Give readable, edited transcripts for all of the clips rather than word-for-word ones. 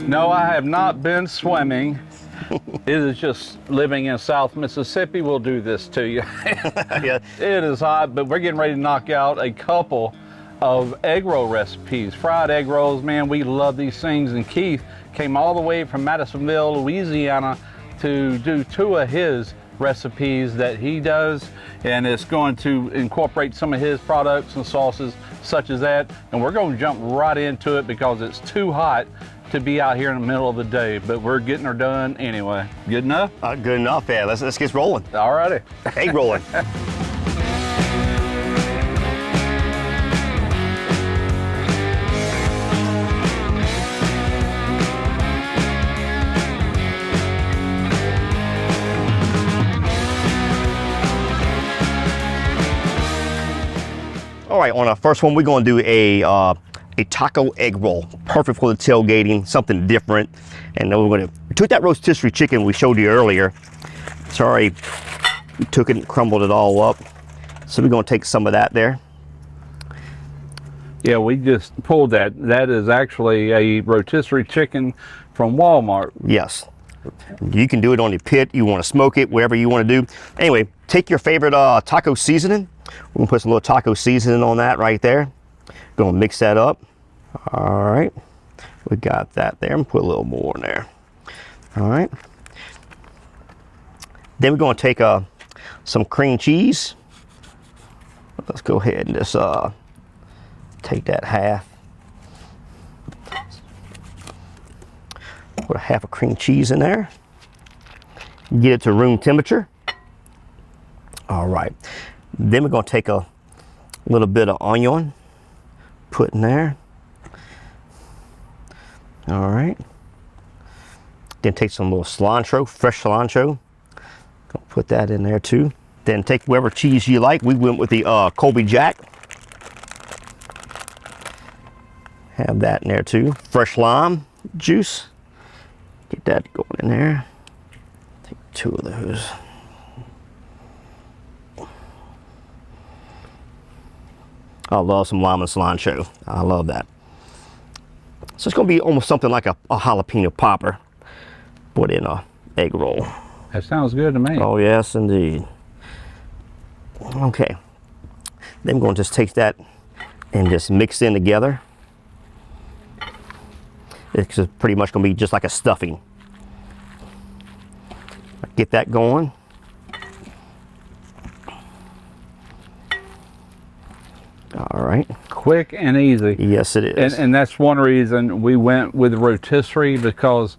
No, I have not been swimming. It is just living in South Mississippi will do this to you. Yeah. It is hot, but we're getting ready to knock out a couple of egg roll recipes. Fried egg rolls, man, we love these things. And Keith came all the way from Madisonville, Louisiana to do 2 of his recipes that he does, and it's going to incorporate some of his products and sauces such as that. And we're going to jump right into it because it's too hot to be out here in the middle of the day, but we're getting her done anyway. Good enough? Good enough, yeah. Let's get rolling. All righty. Egg rolling. All right, on our first one, we're going to do a taco egg roll, perfect for the tailgating, something different. And then we took that rotisserie chicken we showed you earlier. Sorry, we took it and crumbled it all up. So we're going to take some of that there. Yeah, we just pulled that. That is actually a rotisserie chicken from Walmart. Yes. You can do it on your pit. You want to smoke it, whatever you want to do. Anyway, take your favorite taco seasoning. We're gonna put some little taco seasoning on that right there. Gonna mix that up. All right, we got that there, and put a little more in there. All right. Then we're gonna take some cream cheese. Let's go ahead and just take that half. Put a half of cream cheese in there. Get it to room temperature. All right. Then we're going to take a little bit of onion, put in there. All right. Then take some little cilantro, fresh cilantro. Gonna put that in there too. Then take whatever cheese you like. We went with the Colby Jack. Have that in there too. Fresh lime juice. Get that going in there. Take 2 of those. I love some lime and cilantro. I love that. So it's going to be almost something like a jalapeno popper, but in a egg roll. That sounds good to me. Oh yes, indeed. Okay. Then we're going to just take that and just mix in together. It's pretty much going to be just like a stuffing. Get that going. All right. Quick and easy. Yes, it is. And that's one reason we went with rotisserie, because,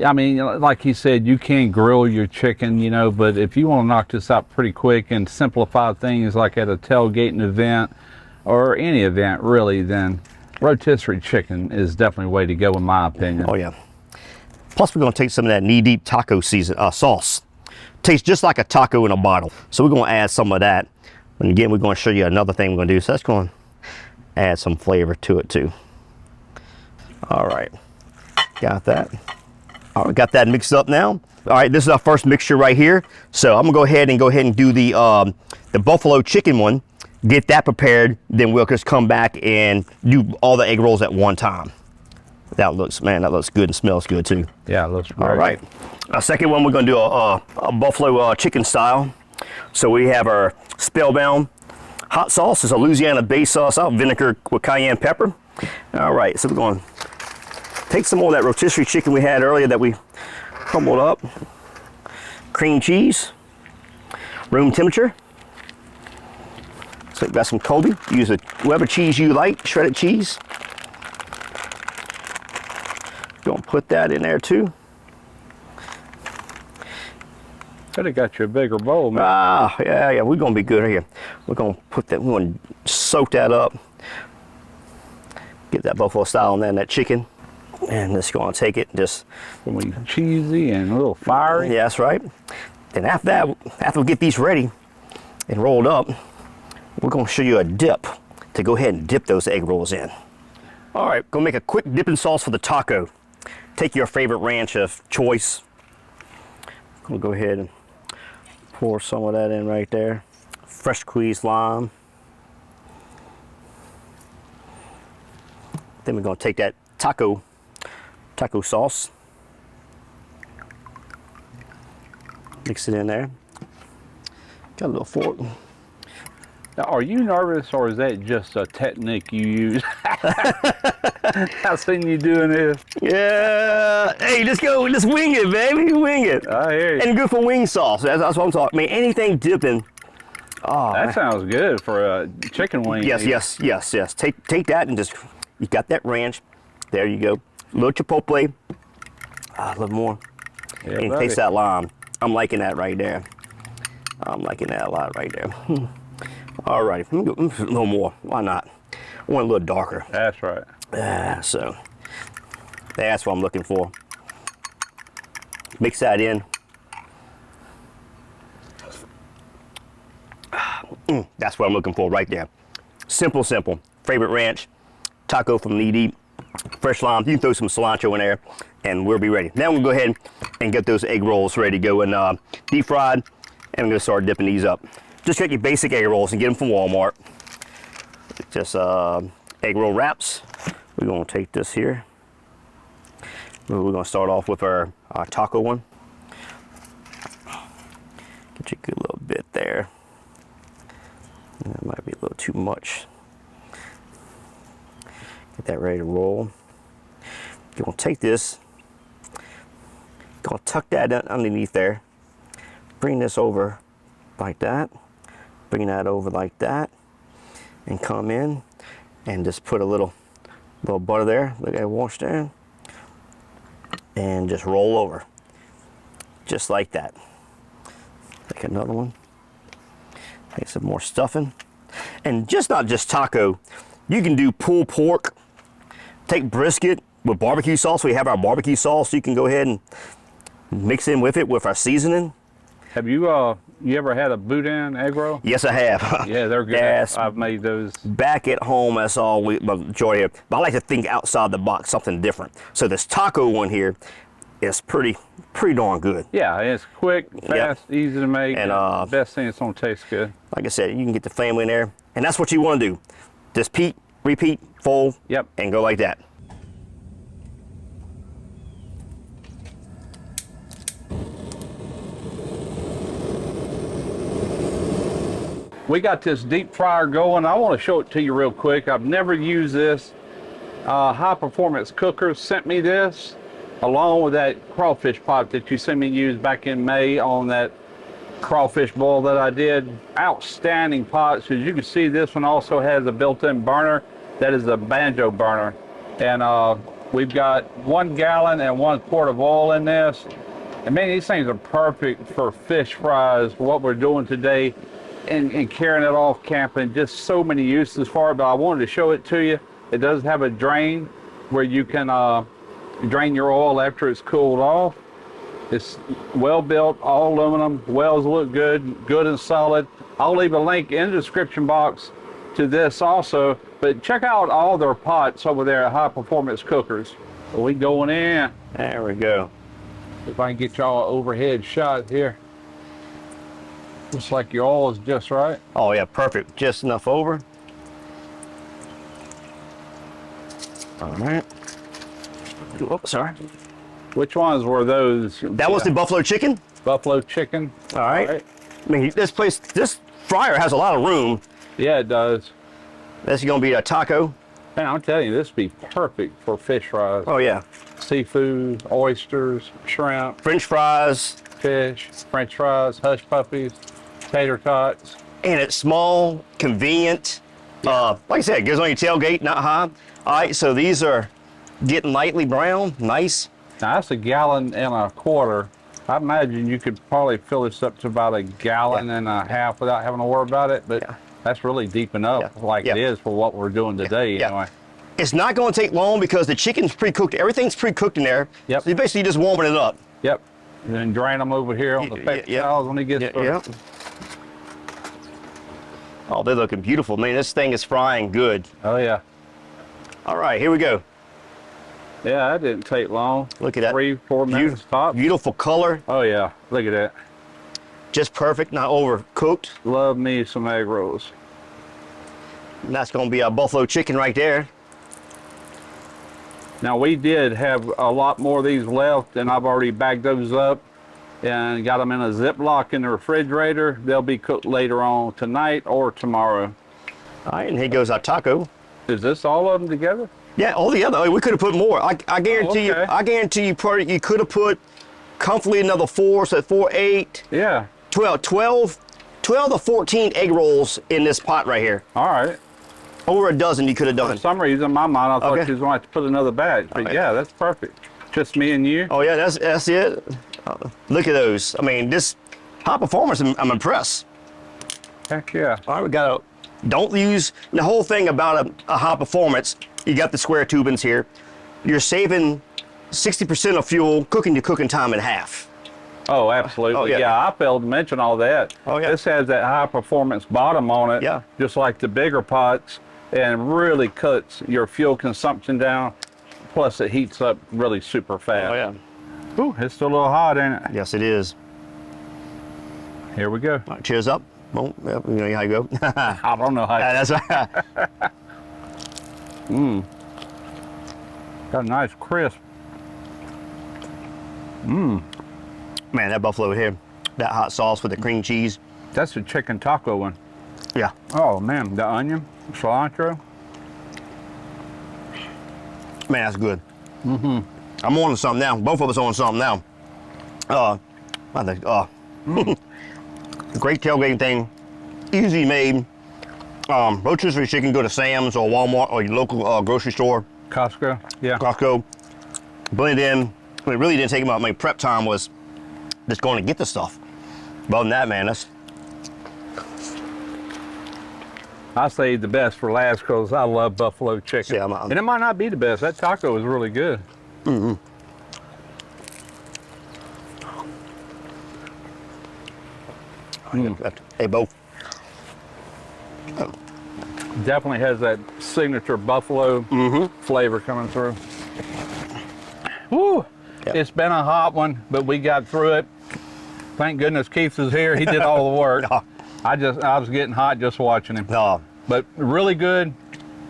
I mean, like he said, you can grill your chicken, you know, but if you want to knock this out pretty quick and simplify things like at a tailgating event or any event really, then rotisserie chicken is definitely a way to go in my opinion. Oh yeah. Plus we're going to take some of that knee-deep taco sauce. Tastes just like a taco in a bottle. So we're going to add some of that. And again, we're going to show you another thing we're going to do. So that's going to add some flavor to it too. All right, got that. All right, got that mixed up now. All right, this is our first mixture right here. So I'm gonna go ahead and do the buffalo chicken one. Get that prepared. Then we'll just come back and do all the egg rolls at one time. That looks good and smells good too. Yeah, it looks great. All right, our second one, we're gonna do a buffalo chicken style. So we have our Spellbound hot sauce. It's a Louisiana-based sauce, vinegar with cayenne pepper. All right, so we're going to take some more of that rotisserie chicken we had earlier that we crumbled up. Cream cheese, room temperature. So we've got some Colby. Use whatever cheese you like, shredded cheese. Going to put that in there too. Could have got you a bigger bowl, man. Ah, yeah, we're gonna be good here. We're gonna we're gonna soak that up. Get that buffalo style on there, and that chicken. And just gonna take it and just. Cheesy and a little fiery. Yeah, that's right. Then after that, after we get these ready and rolled up, we're gonna show you a dip to go ahead and dip those egg rolls in. All right, gonna make a quick dipping sauce for the taco. Take your favorite ranch of choice. We'll go ahead and pour some of that in right there. Fresh squeezed lime. Then we're going to take that taco taco sauce. Mix it in there. Got a little fork. Now, are you nervous, or is that just a technique you use? I've seen you doing this. Yeah. Hey, let's go. Let's wing it, baby. Wing it. I hear you. And good for wing sauce. That's what I'm talking. I mean, anything dipping. Oh, That sounds good for a chicken wing. yes. Take that and just, you got that ranch. There you go. A little chipotle. A little more. Yeah, And taste that lime. I'm liking that right there. I'm liking that a lot right there. All right, let me go a little more. Why not? I want a little darker. That's right. So that's what I'm looking for. Mix that in. That's what I'm looking for right there. Simple. Favorite ranch, taco from Knee Deep, fresh lime. You can throw some cilantro in there, and we'll be ready. Now we'll go ahead and get those egg rolls ready to go and deep fried, and I'm gonna start dipping these up. Just get your basic egg rolls and get them from Walmart. Just egg roll wraps. We're gonna take this here. We're gonna start off with our taco one. Get you a good little bit there. That might be a little too much. Get that ready to roll. You're gonna take this, gonna tuck that underneath there. Bring this over like that. Bring that over like that. And come in and just put a little butter there. Look at that wash there. And just roll over. Just like that. Take another one. Take some more stuffing. And just not just taco. You can do pulled pork. Take brisket with barbecue sauce. We have our barbecue sauce. You can go ahead and mix in with it with our seasoning. Have you you ever had a boudin egg roll? Yes, I have. Yeah, they're good. Yes. I've made those. Back at home, that's all we majority of. But I like to think outside the box, something different. So this taco one here is pretty darn good. Yeah, it's quick, fast, easy to make, And, best thing, it's gonna taste good. Like I said, you can get the family in there, and that's what you want to do. Just repeat, fold, Yep. and go like that. We got this deep fryer going. I want to show it to you real quick. I've never used this. High Performance Cookers sent me this along with that crawfish pot that you sent me use back in May on that crawfish boil that I did. Outstanding pots. As you can see, this one also has a built-in burner. That is a banjo burner. And we've got 1 gallon and 1 quart of oil in this. And man, these things are perfect for fish fries, what we're doing today. And carrying it off camping, just so many uses for it, but I wanted to show it to you. It does have a drain where you can drain your oil after it's cooled off. It's well built, all aluminum, wells look good and solid. I'll leave a link in the description box to this also, but check out all their pots over there at High Performance Cookers. We going in. There we go. If I can get y'all an overhead shot here. Looks like your oil is just right. Oh yeah, perfect. Just enough over. All right. Oops, sorry. Which ones were those? That was the buffalo chicken. Buffalo chicken. All right. I mean, this fryer has a lot of room. Yeah, it does. This is gonna be a taco. Man, I'm telling you, this would be perfect for fish fries. Oh yeah. Seafood, oysters, shrimp, French fries. fish, French fries, hush puppies, tater tots. And it's small, convenient. Like I said, it goes on your tailgate, not high. All right, so these are getting lightly brown, nice. Now that's 1.25 gallons. I imagine you could probably fill this up to about 1.5 gallons without having to worry about it, but that's really deep enough like it is for what we're doing today anyway. It's not going to take long because the chicken's pre-cooked. Everything's pre-cooked in there. Yep. So you're basically just warming it up. Yep. And then drain them over here on the paper towels when he gets through. Oh, they're looking beautiful. Man, this thing is frying good. Oh yeah. All right, here we go. Yeah, that didn't take long. Look at that. 3-4 minutes tops. Beautiful color. Oh yeah, look at that. Just perfect, not overcooked. Love me some egg rolls. And that's going to be our buffalo chicken right there. Now we did have a lot more of these left, and I've already bagged those up and got them in a Ziploc in the refrigerator. They'll be cooked later on tonight or tomorrow. All right, and here goes our taco. Is this all of them together? Yeah, all the other. We could have put more. I guarantee you. okay. I guarantee you. Probably you could have put comfortably another 4. So 4, 8, Yeah. 12 to 14 egg rolls in this pot right here. All right. Over a dozen you could have For done. some reason, in my mind, I thought Okay. you was going to have to put another batch. But right. yeah, that's perfect. Just me and you. Oh yeah, that's it. Look at those. I mean, this high performance. I'm impressed. Heck yeah. All right, we got to. Don't use the whole thing about a high performance. You got the square tubings here. You're saving 60% of fuel, cooking your cooking time in half. Oh, absolutely. Oh, yeah. Yeah, I failed to mention all that. Oh, yeah. This has that high performance bottom on it, Yeah. just like the bigger pots, and really cuts your fuel consumption down. Plus, it heats up really super fast. Oh yeah. Ooh, it's still a little hot, ain't it? Yes, it is. Here we go. All right, cheers up. Well, you know how you go. I don't know how. That's right. Got a nice crisp. Man, that buffalo here, that hot sauce with the cream cheese. That's the chicken taco one. Yeah. Oh man, the onion, cilantro. Man, that's good. I'm on to something now. Both of us on something now. I think, great tailgating thing, easy made. Rotisserie chicken, go to Sam's or Walmart or your local grocery store, Costco. Yeah. Costco. Blend it in. I mean, it really didn't take about my prep time was just going to get the stuff. But other than that, man, that's I saved the best for last because I love buffalo chicken. Yeah, and it might not be the best. That taco is really good. Hey, both. Definitely has that signature buffalo flavor coming through. Woo! Yep. It's been a hot one, but we got through it. Thank goodness Keith is here. He did all the work. No. I was getting hot just watching him. No. But really good.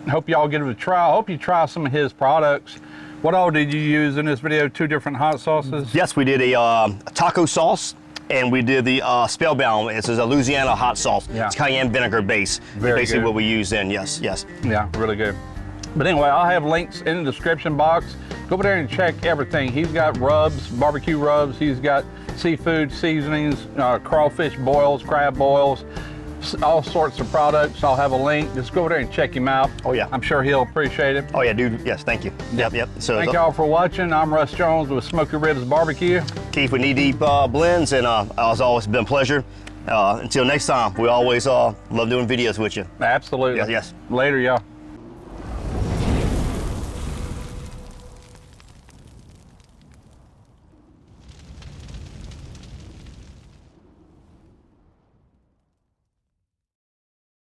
Hope y'all give it a try. I hope you try some of his products. What all did you use in this video? 2 different hot sauces? Yes, we did a taco sauce, and we did the Spellbound. It's a Louisiana hot sauce. Yeah. It's cayenne vinegar base. Very basically good. what we use in. Yes, yes. Yeah, really good. But anyway, I'll have links in the description box. Go over there and check everything. He's got rubs, barbecue rubs. He's got seafood seasonings, crawfish boils, crab boils, all sorts of products. I'll have a link. Just go over there and check him out. Oh, yeah. I'm sure he'll appreciate it. Oh yeah, dude. Yes, thank you. Yep. So Thank y'all for watching. I'm Russ Jones with Smoky Ribs Barbecue. Keith with Knee Deep Blends, and as always, it's been a pleasure. Until next time, we always love doing videos with you. Absolutely. Yes. Later, y'all.